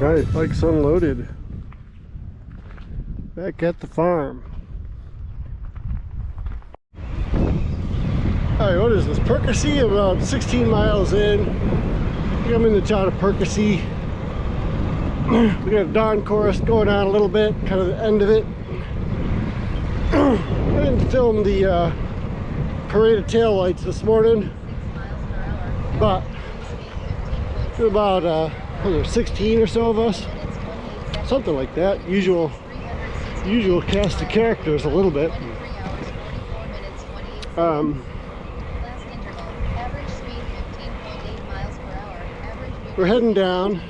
Alright, bike's unloaded. Back at the farm. Alright, what is this? Percy, about 16 miles in. I'm in the town of Percy. We got a dawn chorus going on a little bit, kind of the end of it. I didn't film the parade of taillights this morning, but about 16 or so of us, something like that. Usual cast of characters a little bit. We're heading down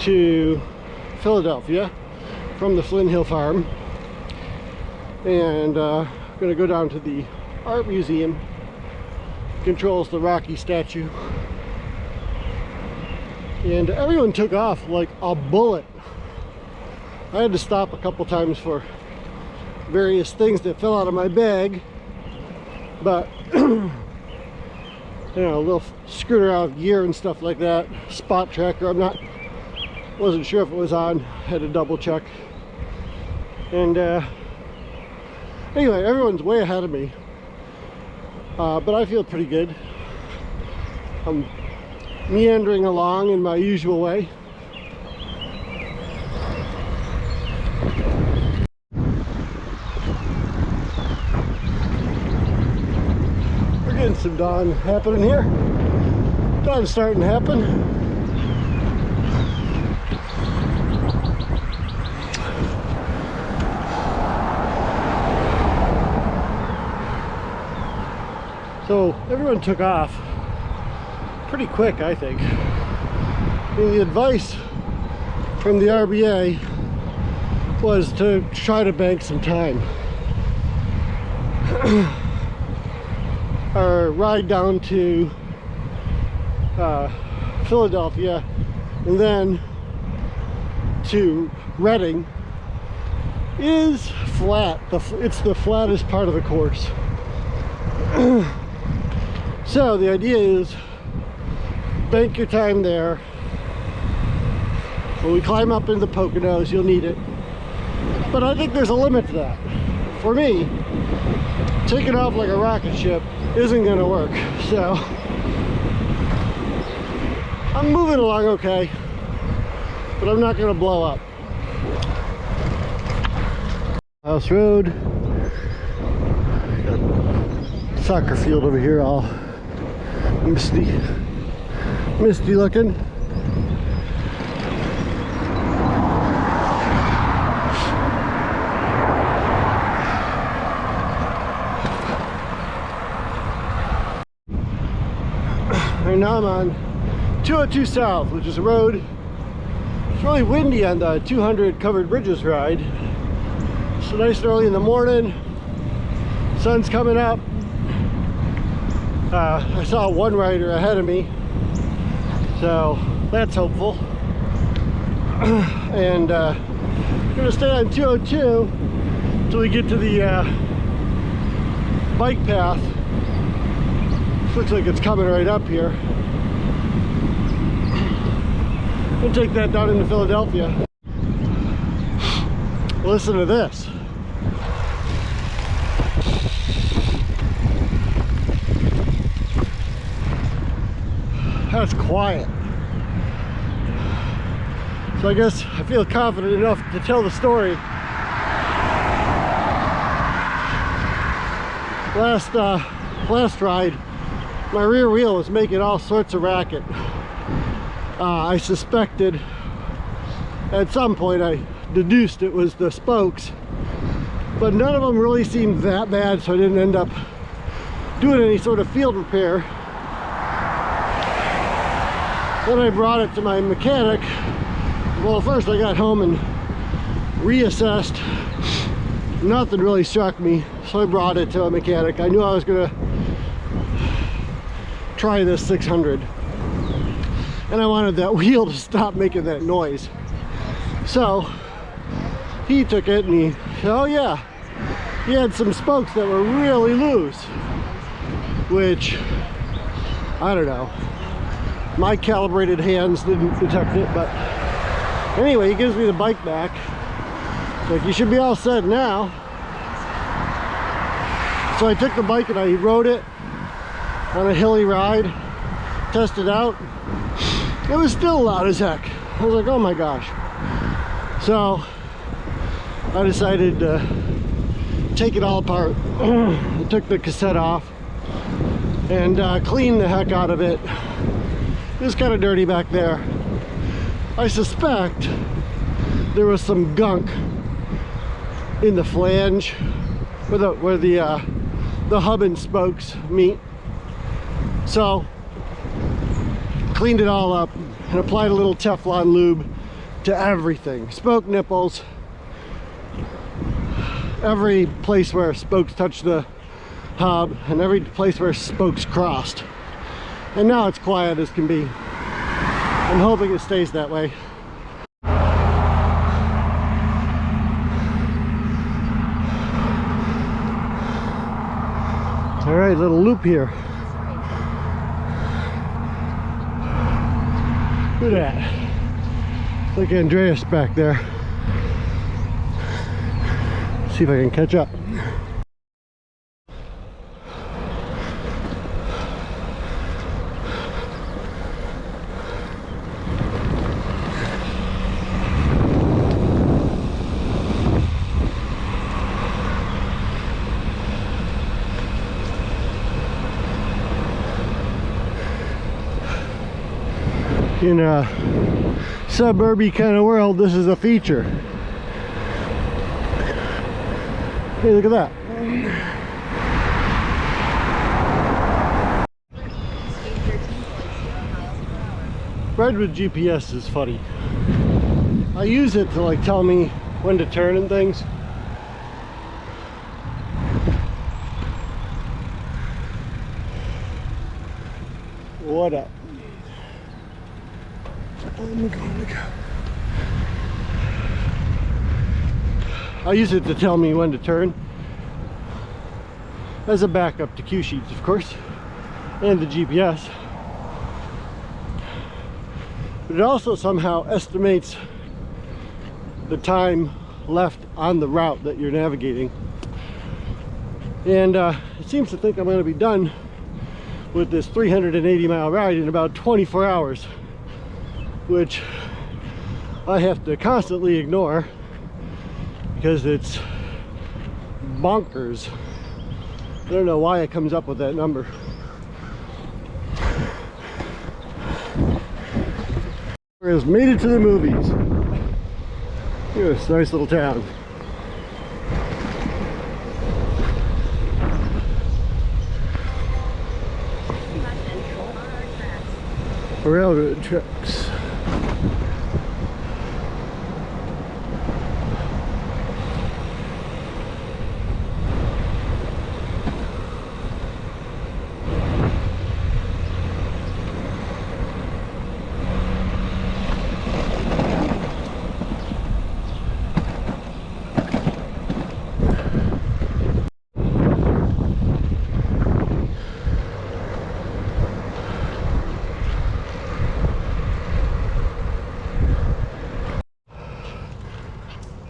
to Philadelphia from the Flynn Hill Farm, and going to go down to the art museum. Controls the Rocky statue. And everyone took off like a bullet. I had to stop a couple times for various things that fell out of my bag, but you know, a little screwed around gear and stuff like that. Spot tracker, wasn't sure if it was on, had to double check. And anyway, everyone's way ahead of me, but I feel pretty good. I'm meandering along in my usual way. We're getting some dawn happening here. Dawn's starting to happen. So everyone took off pretty quick, I think. And the advice from the RBA was to try to bank some time. Our ride down to Philadelphia and then to Reading is flat. It's the flattest part of the course. So the idea is bank your time there. When we climb up into the Poconos, you'll need it. But I think there's a limit to that. For me, taking off like a rocket ship isn't going to work. So I'm moving along okay. but I'm not going to blow up. House Road. Got soccer field over here, all misty looking. Right now I'm on 202 South, which is a road. It's really windy on the 200 covered bridges ride. So nice and early in the morning. Sun's coming up. I saw one rider ahead of me, so that's hopeful. And I'm gonna stay on 202 until we get to the bike path. Looks like it's coming right up here. We'll take that down into Philadelphia. Listen to this. That's quiet. So I guess I feel confident enough to tell the story. Last ride, my rear wheel was making all sorts of racket. I suspected, at some point I deduced it was the spokes, but none of them really seemed that bad, so I didn't end up doing any sort of field repair. Then I brought it to my mechanic. Well, first I got home and reassessed. Nothing really struck me, so I brought it to a mechanic. I knew I was gonna try this 600, and I wanted that wheel to stop making that noise. So he took it and he said, oh yeah, he had some spokes that were really loose, which I don't know, my calibrated hands didn't detect it. But anyway, he gives me the bike back. Like, you should be all set now. So I took the bike and I rode it on a hilly ride, tested out. It was still loud as heck. I was like, oh my gosh. So I decided to take it all apart. I took the cassette off and cleaned the heck out of it. It was kind of dirty back there. I suspect there was some gunk in the flange where the hub and spokes meet. So cleaned it all up and applied a little Teflon lube to everything. Spoke nipples, every place where spokes touched the hub, and every place where spokes crossed. And now it's quiet as can be. I'm hoping it stays that way. All right, little loop here. Look at that. Look at Andreas back there. See if I can catch up. In a suburby kind of world, this is a feature. Hey, look at that. Ride with GPS is funny. I use it to like tell me when to turn and things. What up? I use it to tell me when to turn, as a backup to cue sheets, of course, and the GPS. But it also somehow estimates the time left on the route that you're navigating. And it seems to think I'm going to be done with this 380-mile ride in about 24 hours. Which I have to constantly ignore because it's bonkers. I don't know why it comes up with that number. We just made it to the movies. Look at this nice little town. Railroad tracks.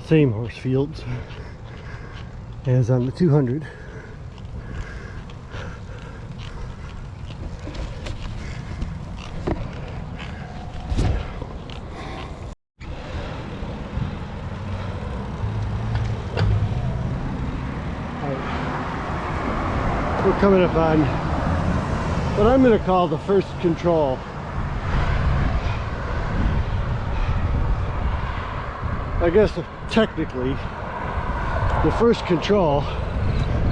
Same horse fields as on the 200. We're coming up on what I'm going to call the first control. I guess technically the first control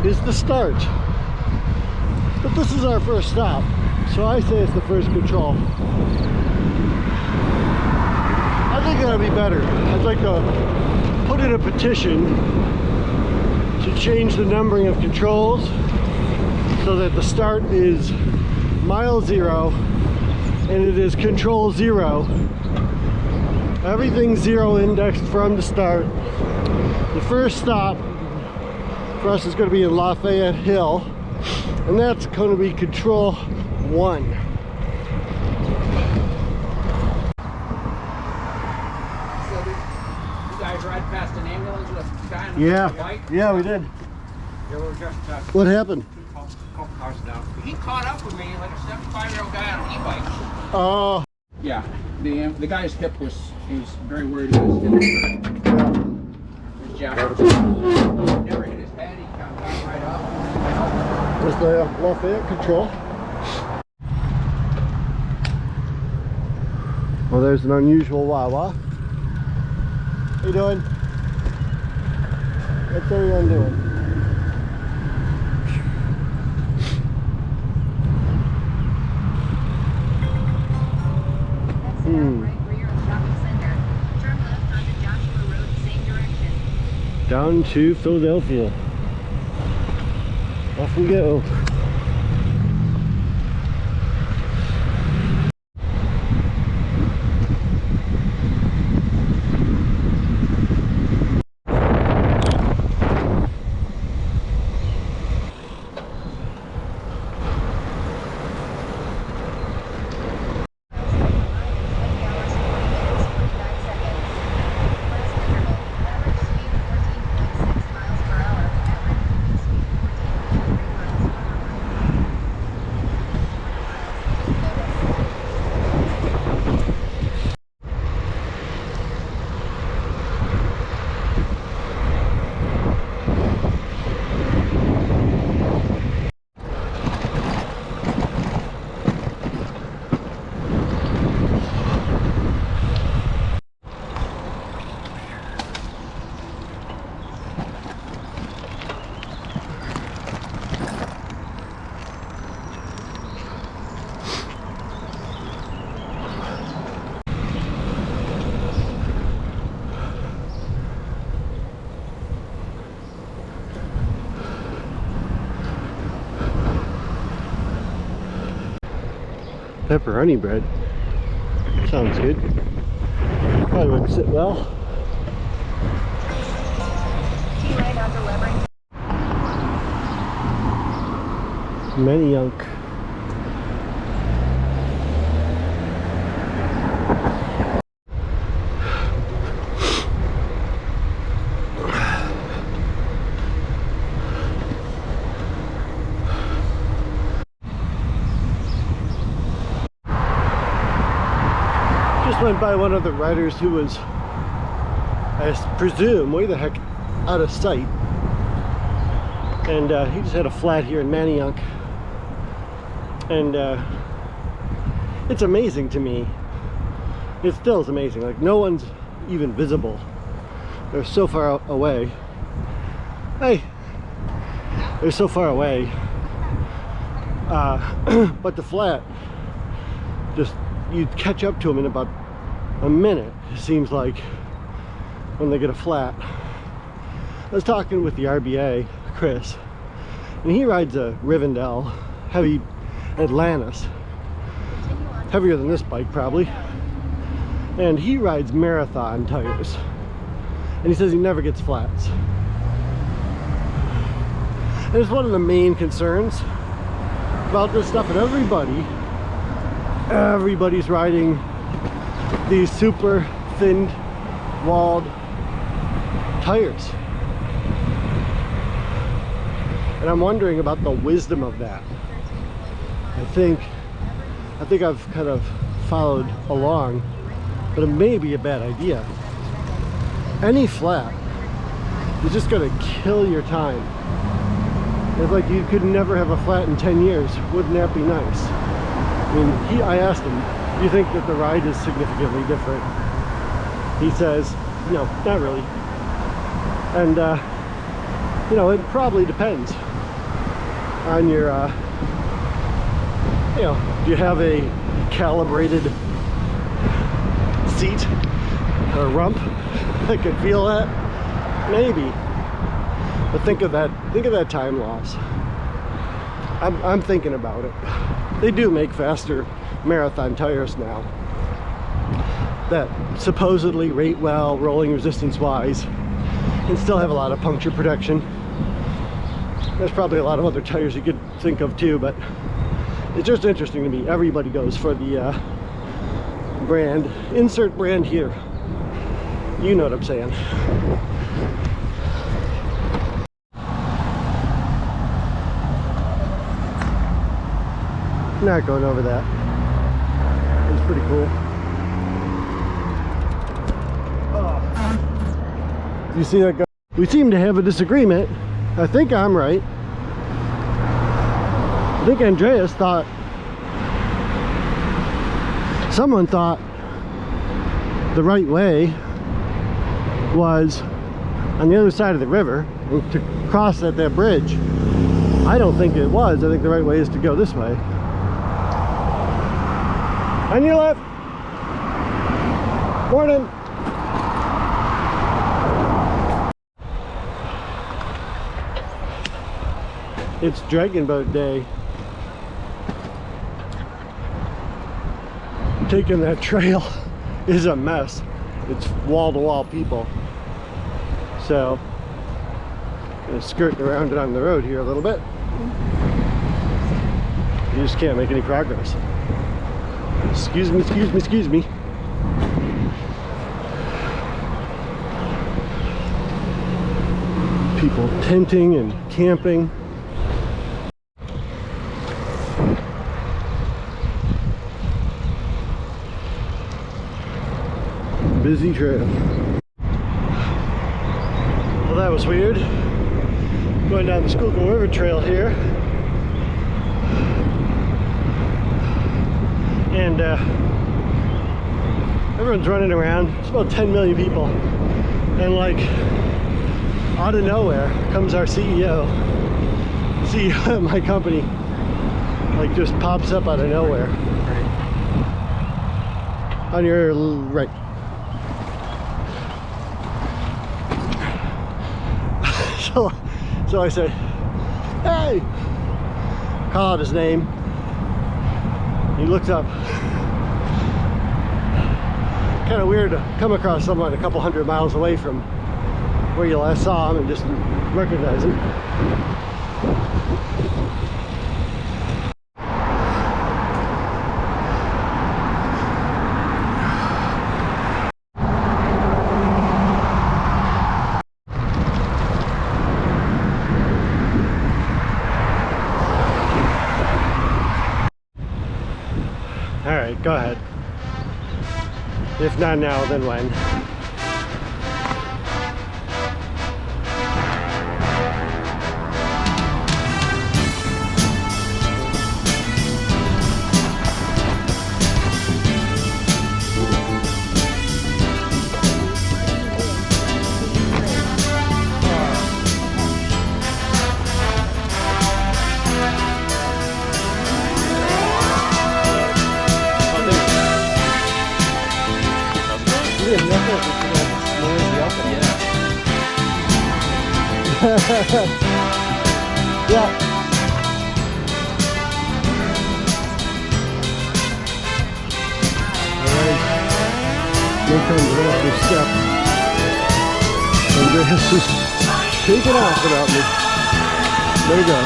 is the start, but this is our first stop, so I say it's the first control. I think that'll be better. I'd like to put in a petition to change the numbering of controls so that the start is mile 0 and it is control 0. Everything's 0 indexed from the start. The first stop for us is going to be in Lafayette Hill, and that's going to be control 1. So you guys ride past an ambulance with a guy on a bike? Yeah, we did. Yeah, we were just What happened? a couple cars down. He caught up with me like a 75-year-old guy on an e-bike. Oh. Yeah, the guy's hip was, he was very worried about his hip. His jacket. Never hit his head, he got right up. There's the Lafayette control. Well, there's an unusual Wawa. How you doing? What's everyone doing? Down to Philadelphia. Off we go. Pepperoni bread. Sounds good. Probably wouldn't sit well. Many yunk. Went by one of the riders who was I presume, way the heck out of sight. And he just had a flat here in Manayunk. And it's amazing to me. It still is amazing. Like, no one's even visible. They're so far away. Hey! They're so far away. But the flat, just, you catch up to them in about a minute, it seems like, when they get a flat. I was talking with the RBA, Chris, and he rides a Rivendell heavy Atlantis, heavier than this bike probably, and he rides marathon tires, and he says he never gets flats. And it's one of the main concerns about this stuff, and everybody's riding these super thin walled tires, and I'm wondering about the wisdom of that. I think I've kind of followed along, but it may be a bad idea. Any flat is just going to kill your time. It's like you could never have a flat in 10 years. Wouldn't that be nice? I mean, I asked him, do you think that the ride is significantly different? He says, no, not really. And, you know, it probably depends on your, you know, do you have a calibrated seat or rump that could feel that? Maybe. But think of that time loss. I'm thinking about it. They do make faster marathon tires now that supposedly rate well, rolling resistance wise, and still have a lot of puncture protection. There's probably a lot of other tires you could think of too, but it's just interesting to me. Everybody goes for the brand, insert brand here. You know what I'm saying. Not going over that. It's pretty cool. Oh. You see that guy? We seem to have a disagreement. I think I'm right. I think Andreas thought, someone thought the right way was on the other side of the river and to cross at that bridge. I don't think it was. I think the right way is to go this way. On your left. Morning. It's dragon boat day. Taking that trail is a mess. It's wall-to-wall people. So, I'm gonna skirt around it on the road here a little bit. You just can't make any progress. Excuse me, excuse me, excuse me. People tenting and camping. Busy trail. Well, that was weird. Going down the Schuylkill River Trail here. And everyone's running around. It's about 10 million people. And like, out of nowhere comes our CEO. The CEO of my company. Like, just pops up out of nowhere. On your right. So I said, hey! Call out his name. He looked up. Kind of weird to come across someone a couple hundred miles away from where you last saw him and just recognize him. Alright, go ahead. If not now, then when? Yeah. Alright. No time to run up this step. Andreas is taking off without me. There we go.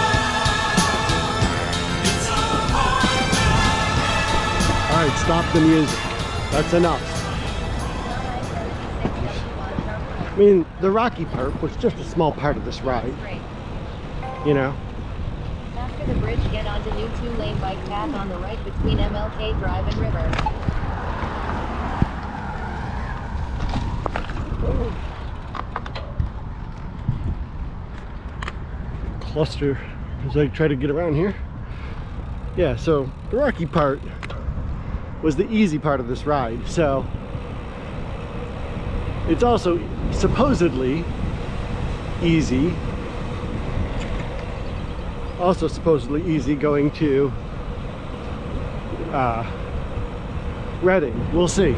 Alright, stop the music. That's enough. I mean, the rocky part was just a small part of this ride. You know? After the bridge, get onto new 2-lane bike path on the right between MLK Drive and River. Cluster as I try to get around here. Yeah, so the rocky part was the easy part of this ride. So it's also supposedly easy. Also supposedly easy going to Reading. We'll see.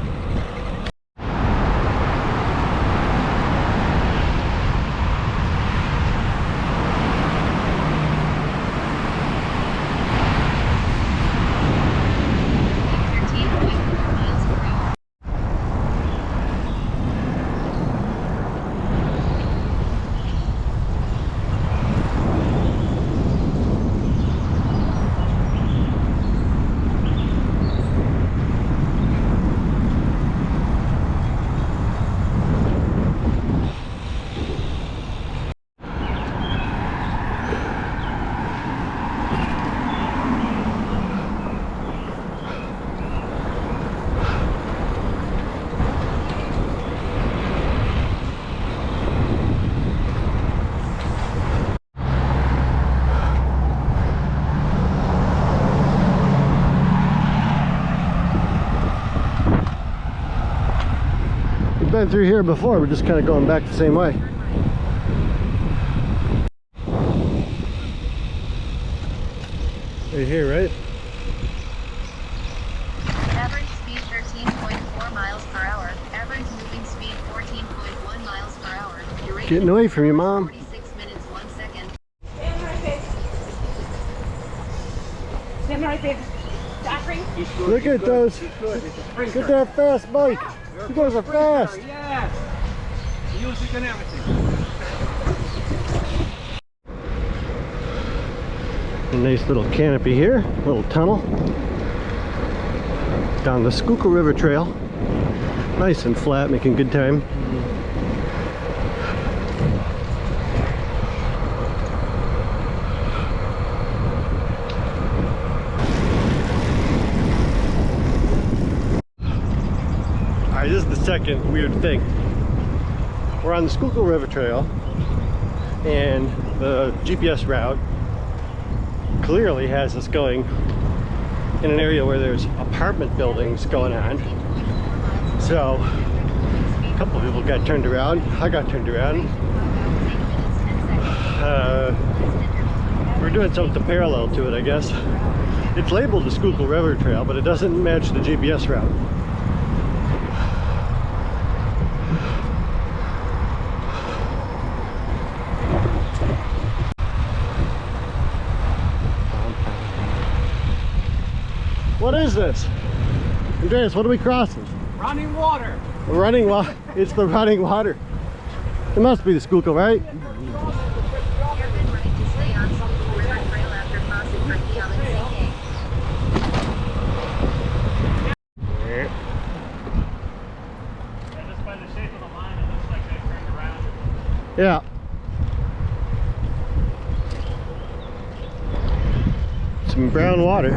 Been through here before, we're just kind of going back the same way. Right here, right? Average speed 13.4 miles per hour. Average moving speed 14.1 miles per hour. Duration Getting away from you, Mom. 46 minutes, 1 second. Stand right there. Stand right there. Zachary. Look at those. Look at that fast bike. You guys are fast. Yes. Music and everything. A nice little canopy here, little tunnel down the Schuylkill River Trail. Nice and flat, making good time. Alright, this is the second weird thing. We're on the Schuylkill River Trail, and the GPS route clearly has us going in an area where there's apartment buildings going on. So a couple of people got turned around. I got turned around. We're doing something parallel to it, I guess. It's labeled the Schuylkill River Trail, but it doesn't match the GPS route. What is this? Andreas, what are we crossing? Running water. Running water. It's the running water. It must be the Schuylkill, right? You're been ready to stay on Schuylkill River Trail after crossing for Guillaume and sinking. Just by the shape of the line, it looks like they turned around. Yeah. Some brown water.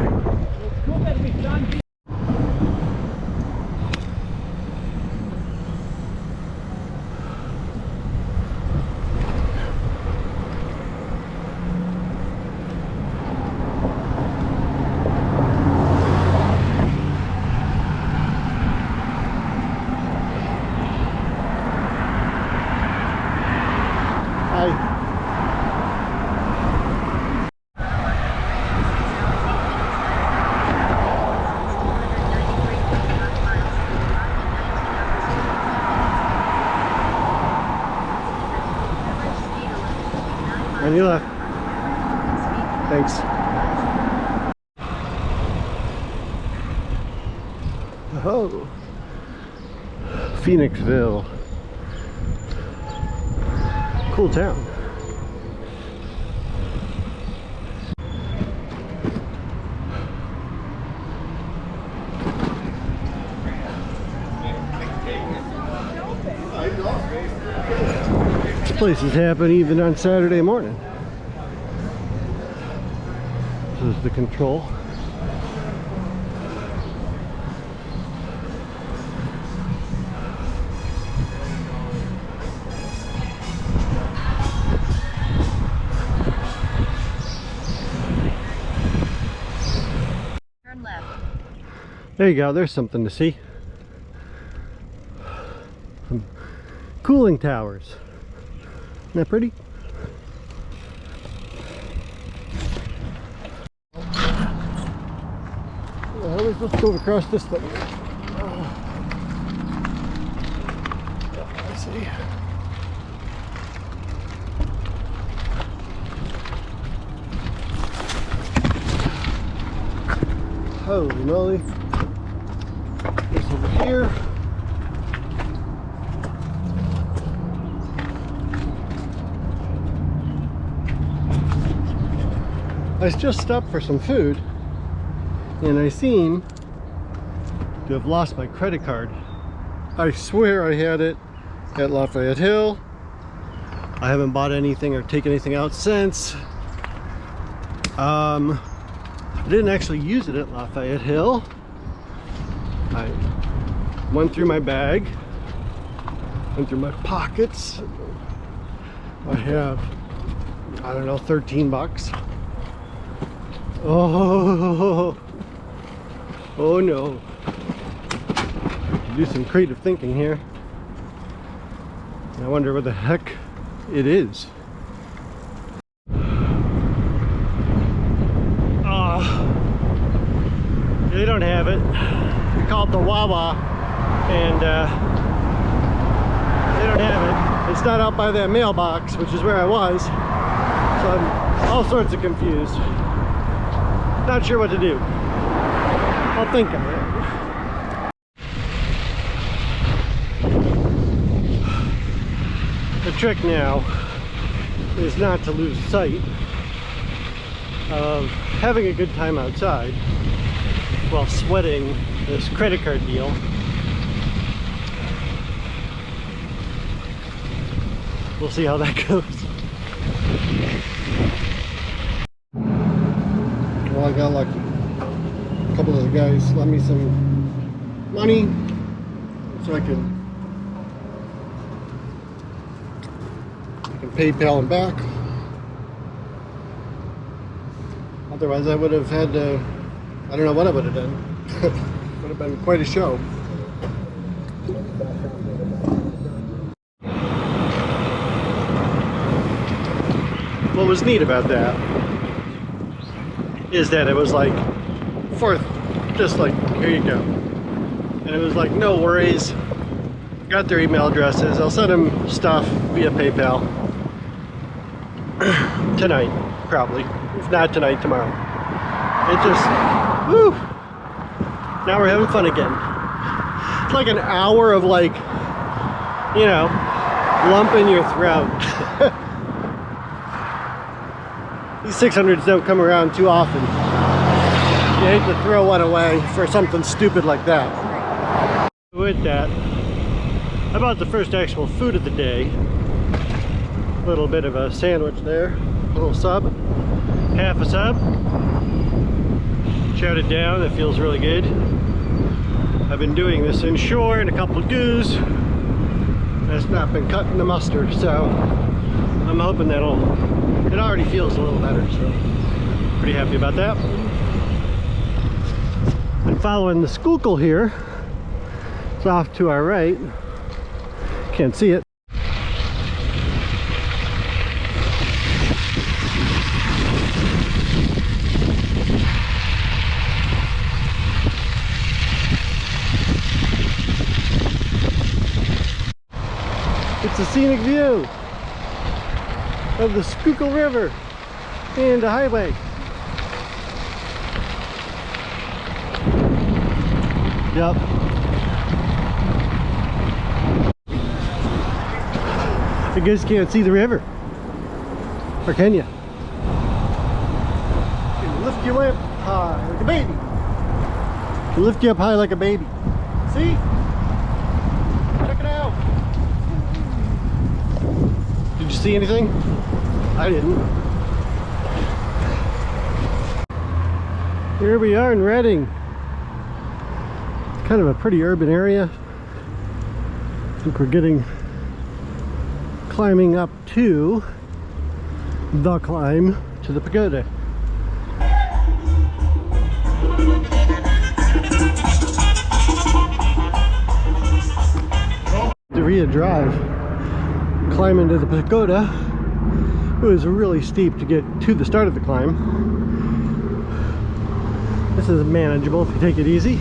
thanks. Oh, Phoenixville. Cool town. This place is happening even on Saturday morning. This is the control. Turn left. There you go, there's something to see. Some cooling towers. Isn't that pretty? How are we supposed to go across this thing? I see. Holy moly. This over here. I just stopped for some food and I seem to have lost my credit card. I swear I had it at Lafayette Hill. I haven't bought anything or taken anything out since. I didn't actually use it at Lafayette Hill. I went through my bag, went through my pockets. I have, I don't know, 13 bucks. Oh no. Do some creative thinking here. I wonder what the heck it is. They don't have it. We call it the Wawa, and they don't have it. It's not out by that mailbox, which is where I was. So I'm all sorts of confused. Not sure what to do. I'll think on it. The trick now is not to lose sight of having a good time outside while sweating this credit card deal. We'll see how that goes. Well, I got lucky. A couple of the guys lent me some money so I can PayPal them back. Otherwise I would have had to, I don't know what I would have done. Would have been quite a show. What was neat about that is that it was like just like, here you go. And it was like, no worries. Got their email addresses. I'll send them stuff via PayPal tonight, probably. If not tonight, tomorrow. It just, woo! Now we're having fun again. It's like an hour of like, you know, lump in your throat. These 600s don't come around too often. You hate to throw one away for something stupid like that. With that, I bought the first actual food of the day. A little bit of a sandwich there, a little sub, half a sub. Chowed it down, that feels really good. I've been doing this inshore and a couple of goos. That's not been cutting the mustard, so I'm hoping it already feels a little better, so pretty happy about that. I'm following the Schuylkill here. It's off to our right. Can't see it. It's a scenic view of the Schuylkill River and a highway. Yep. I guess you can't see the river. Or can you? You can lift you up high like a baby. You can lift you up high like a baby. See? Check it out. Did you see anything? I didn't. Here we are in Redding. It's kind of a pretty urban area. I think we're climbing up to the climb to the pagoda. Deviations Drive, climbing to the pagoda. It was really steep to get to the start of the climb. This is manageable if you take it easy,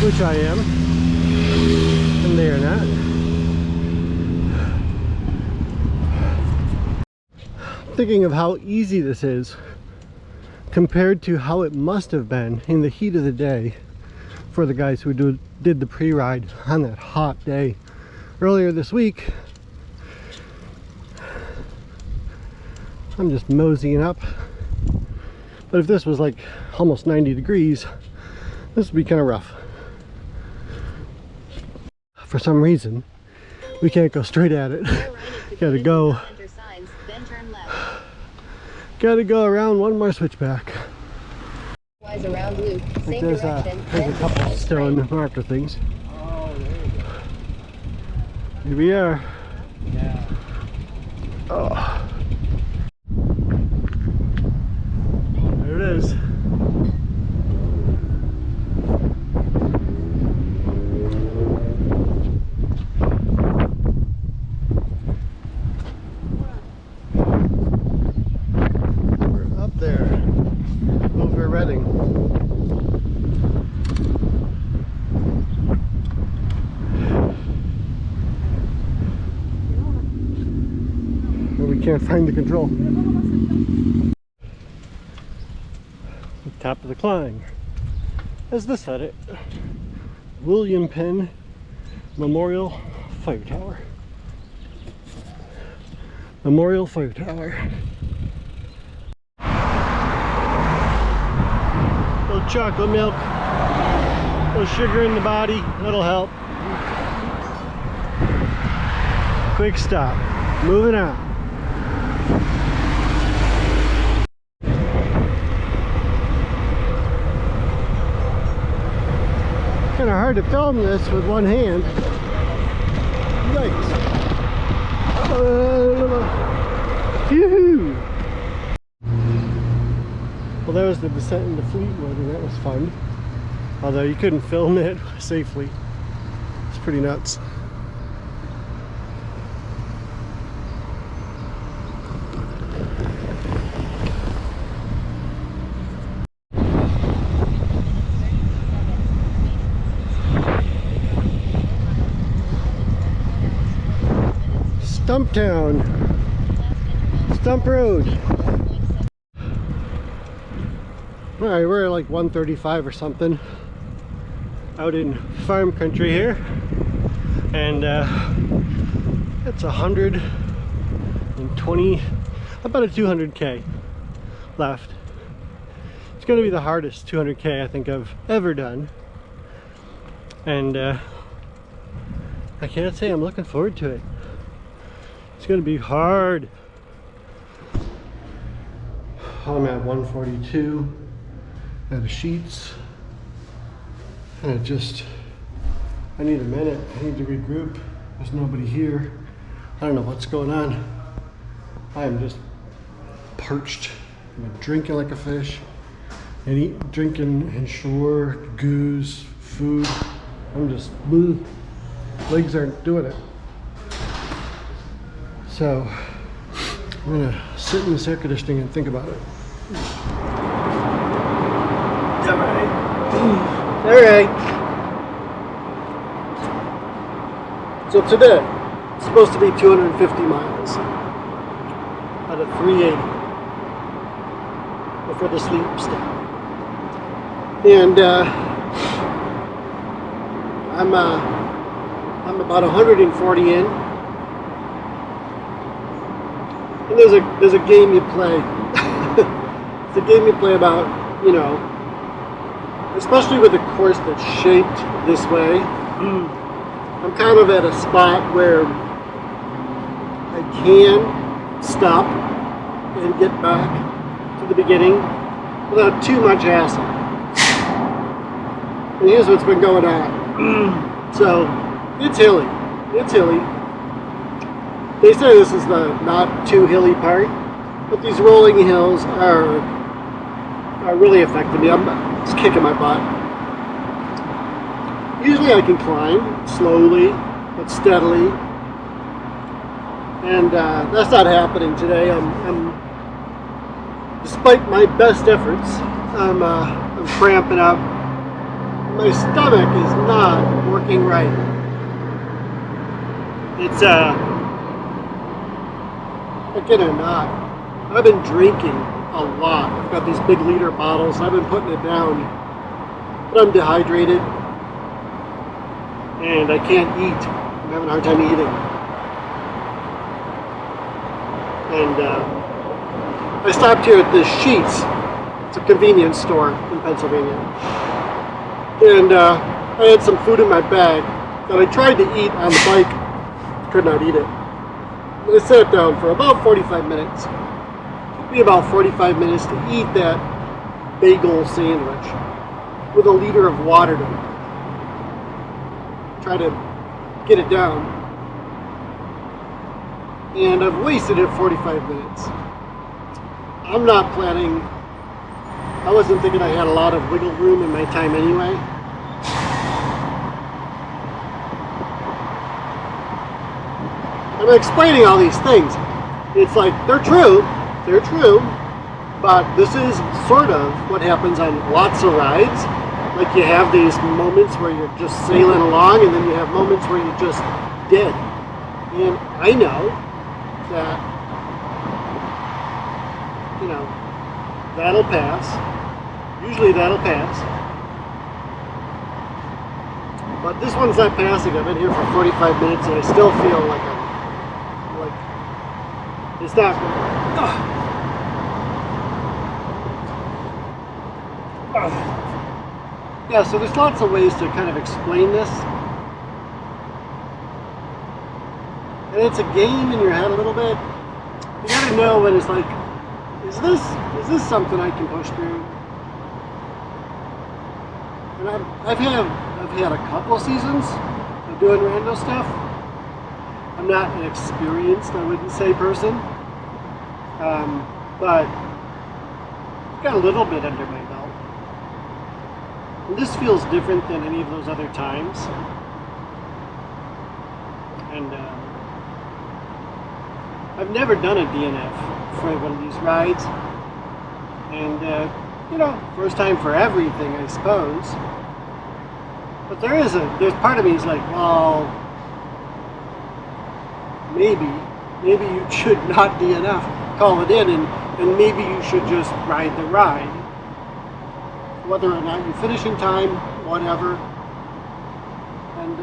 which I am, and they are not. Thinking of how easy this is compared to how it must have been in the heat of the day for the guys who did the pre-ride on that hot day earlier this week. I'm just moseying up, but if this was like almost 90 degrees, this would be kind of rough. For some reason we can't go straight at it. Gotta go around one more switchback. Around loop. Same There's direction. a couple stone marker things. Oh, there you go. Here we are. Yeah. Oh. There it is. We're up there over Redding. We can't find the control. The top of the climb. As this at it, William Penn Memorial Fire Tower. Memorial Fire Tower. A little chocolate milk, a little sugar in the body, that'll help. Quick stop. Moving on. Kind of hard to film this with one hand. Yikes. Yoo-hoo. Well, that was the descent into Fleetwood, and that was fun. Although you couldn't film it safely. It's pretty nuts. Stumptown, Stump Road. Alright, we're at like 135 or something out in farm country here, and it's 120, about a 200k left. It's going to be the hardest 200k I think I've ever done, and I can't say I'm looking forward to it. It's going to be hard. I'm at 142 at the sheets, and I need a minute. I need to regroup. There's nobody here. I don't know what's going on. I am just parched. I'm drinking like a fish and drinking and sure goose food. I'm just bleh. Legs aren't doing it. So I'm gonna sit in this air conditioning and think about it. Alright. So today, it's supposed to be 250 miles out of 380 before the sleep stop. And I'm about 140 in, and there's a game you play. It's a game you play about, you know, especially with a course that's shaped this way. I'm kind of at a spot where I can stop and get back to the beginning without too much hassle. And here's what's been going on. So, it's hilly. It's hilly. They say this is the not too hilly part, but these rolling hills are really affecting me. It's kicking my butt. Usually I can climb slowly but steadily, and that's not happening today. Despite my best efforts, I'm cramping up. My stomach is not working right. It's again or not, I've been drinking a lot. I've got these big liter bottles. I've been putting it down, but I'm dehydrated and I can't eat. I'm having a hard time eating. And I stopped here at this Sheetz. It's a convenience store in Pennsylvania. And I had some food in my bag that I tried to eat on the bike. Could not eat it. I sat down for about 45 minutes. It took me about 45 minutes to eat that bagel sandwich with a liter of water to try to get it down. And I've wasted it 45 minutes. I'm not planning, I wasn't thinking I had a lot of wiggle room in my time anyway. I'm explaining all these things. It's like, they're true, but this is sort of what happens on lots of rides. Like you have these moments where you're just sailing along, and then you have moments where you're just dead. And I know that, you know, that'll pass. Usually that'll pass. But this one's not passing. I've been here for 45 minutes and I still feel like it's not. Yeah, so there's lots of ways to kind of explain this. And it's a game in your head a little bit. You gotta know when it's like, is this something I can push through? And I've had a couple seasons of doing rando stuff. I'm not an experienced, I wouldn't say, person, but I've got a little bit under my belt. And this feels different than any of those other times. And I've never done a DNF for one of these rides. And, you know, first time for everything, I suppose. But there's part of me is like, well, maybe you should not DNF, call it in, and maybe you should just ride the ride. Whether or not you finish in time, whatever. And,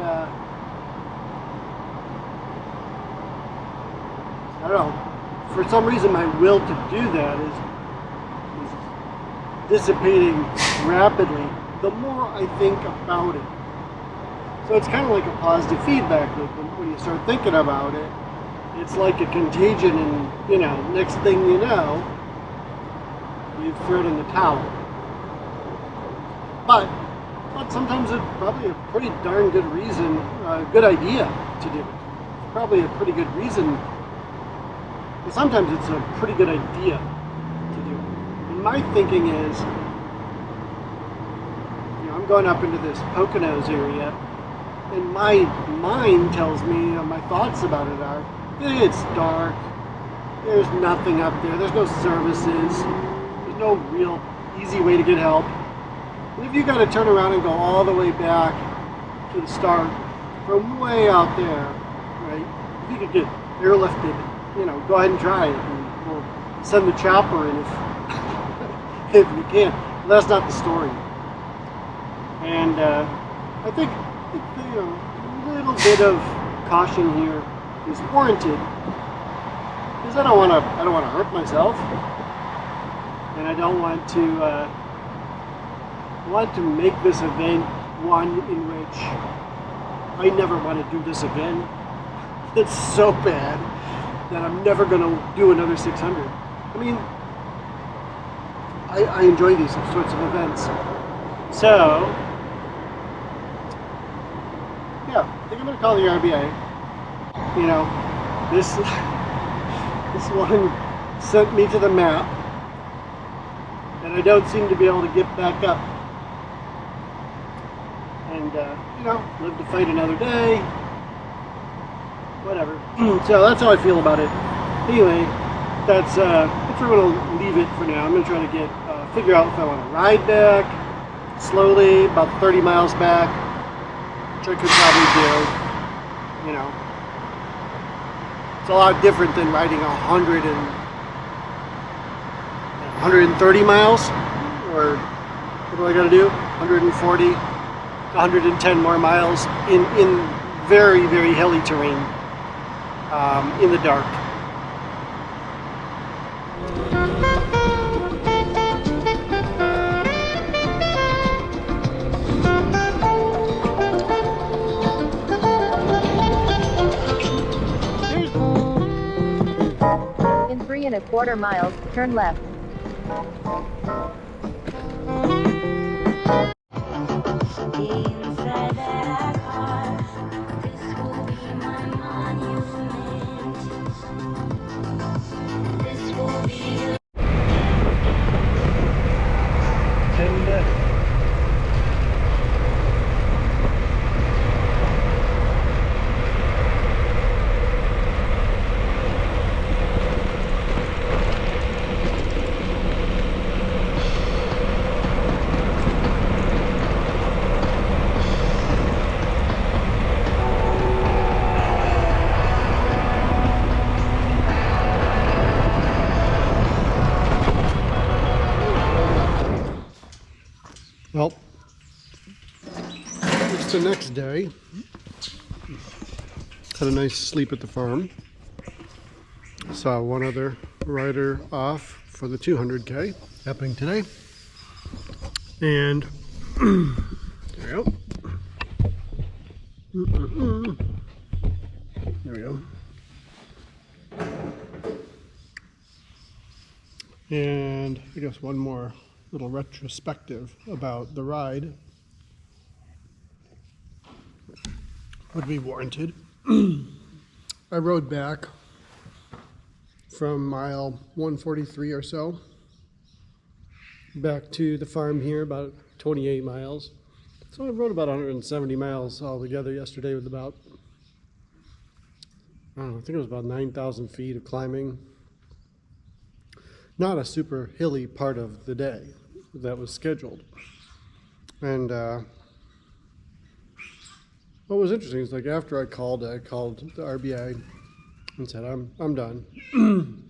I don't know, for some reason my will to do that is dissipating rapidly the more I think about it. So it's kind of like a positive feedback loop. When you start thinking about it, it's like a contagion, and, you know, next thing you know, you've thrown in the towel. But sometimes it's probably a pretty darn good reason, good idea to do it. It's probably a pretty good reason, but sometimes it's a pretty good idea to do it. And my thinking is, you know, I'm going up into this Poconos area, and my mind tells me, my thoughts about it are, it's dark, there's nothing up there, there's no services, there's no real easy way to get help. And if you got to turn around and go all the way back to the start from way out there, right? If you could get airlifted, you know, go ahead and try it, and we'll send the chopper in if you can. But that's not the story. And I think you know, a little bit of caution here is warranted, because I don't want to hurt myself, and I don't want to make this event one in which I never want to do this again. It's so bad that I'm never going to do another 600. I mean, I enjoy these sorts of events. So, yeah, I think I'm going to call the RBA. You know, this one sent me to the map, and I don't seem to be able to get back up. And, you know, live to fight another day. Whatever. So that's how I feel about it. Anyway, that's where I'm going to leave it for now. I'm going to try to figure out if I want to ride back slowly, about 30 miles back, which I could probably do. You know, it's a lot different than riding 130 miles, or what do I got to do? 140, 110 more miles in very, very hilly terrain, in the dark. In 3¼ miles, turn left. Inside that car, this will be my monument. This will be Well, it's the next day. Had a nice sleep at the farm. Saw one other rider off for the 200K happening today. And there we go. There we go. And I guess one more little retrospective about the ride would be warranted. I rode back from mile 143 or so back to the farm here, about 28 miles. So I rode about 170 miles altogether yesterday with about, I don't know, I think it was about 9,000 feet of climbing. Not a super hilly part of the day that was scheduled. And what was interesting is, like, after I called the RBI and said I'm done. And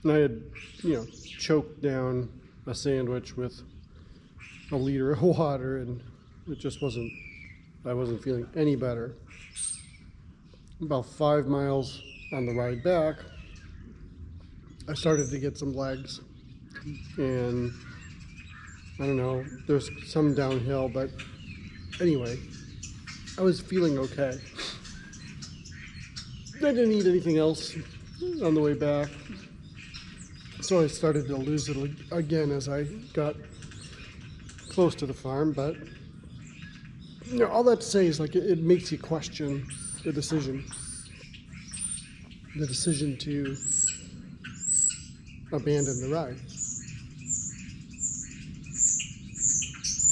I had, you know, choked down a sandwich with a liter of water, and it just wasn't, I wasn't feeling any better. About 5 miles on the ride back, I started to get some legs, and I don't know, there's some downhill, but anyway, I was feeling okay. I didn't eat anything else on the way back, so I started to lose it again as I got close to the farm. But you know, all that to say is, like, it makes you question the decision to abandon the ride.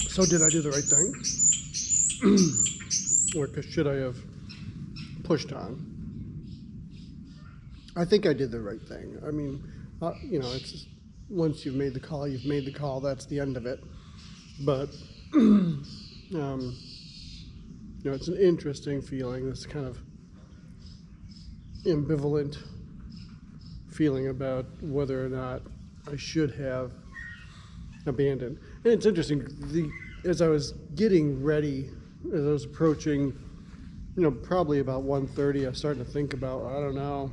So did I do the right thing? Or should I have pushed on? I think I did the right thing. I mean, you know, it's just, once you've made the call, you've made the call. That's the end of it. But you know, it's an interesting feeling, this kind of ambivalent feeling about whether or not I should have abandoned. And it's interesting, as I was getting ready as I was approaching, probably about 1:30, I was starting to think about, I don't know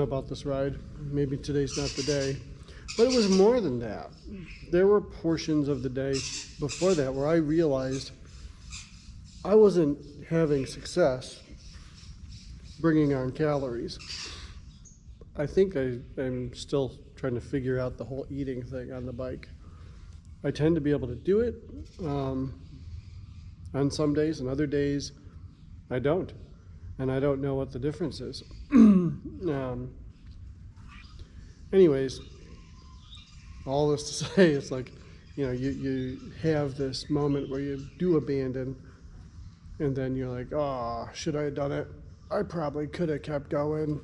about this ride. Maybe today's not the day. But it was more than that. There were portions of the day before that where I realized I wasn't having success bringing on calories. I think I'm still trying to figure out the whole eating thing on the bike. I tend to be able to do it on some days, and other days I don't. And I don't know what the difference is. Anyways, all this to say, it's like, you have this moment where you do abandon, and then you're like, oh, should I have done it? I probably could have kept going.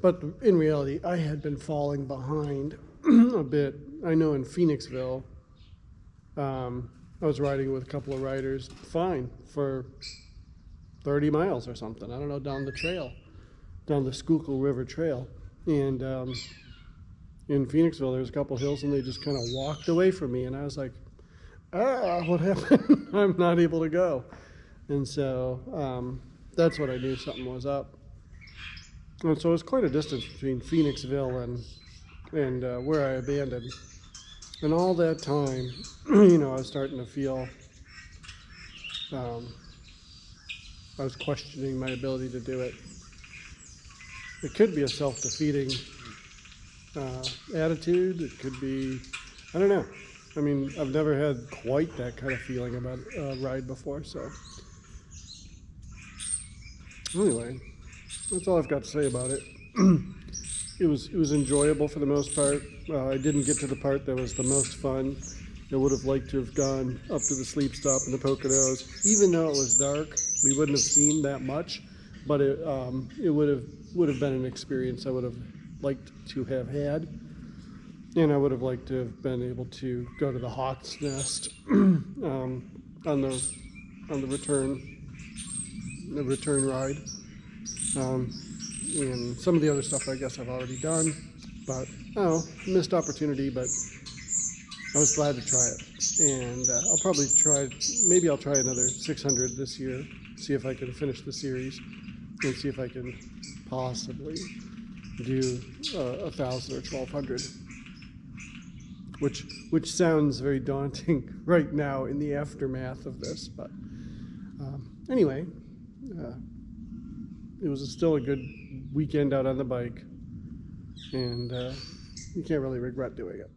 But in reality, I had been falling behind a bit. I know in Phoenixville, I was riding with a couple of riders, fine, for 30 miles or something. I don't know, down the trail, down the Schuylkill River Trail. And in Phoenixville, there's a couple hills, and they just kind of walked away from me. And I was like, what happened? I'm not able to go. And so that's when I knew something was up. And so it was quite a distance between Phoenixville and where I abandoned. And all that time, I was starting to feel, I was questioning my ability to do it. It could be a self-defeating attitude. It could be, I don't know. I mean, I've never had quite that kind of feeling about a ride before, so. Anyway, that's all I've got to say about it. It was enjoyable for the most part. I didn't get to the part that was the most fun. I would have liked to have gone up to the sleep stop in the Poconos. Even though it was dark, we wouldn't have seen that much, but it would have been an experience I would have liked to have had. And I would have liked to have been able to go to the Hawk's Nest on the return ride. And some of the other stuff I guess I've already done, but missed opportunity, but I was glad to try it. And I'll probably maybe I'll try another 600 this year, see if I can finish the series, and see if I can possibly do 1,000 or 1,200, which sounds very daunting right now in the aftermath of this, but anyway, it was still a good weekend out on the bike, and you can't really regret doing it.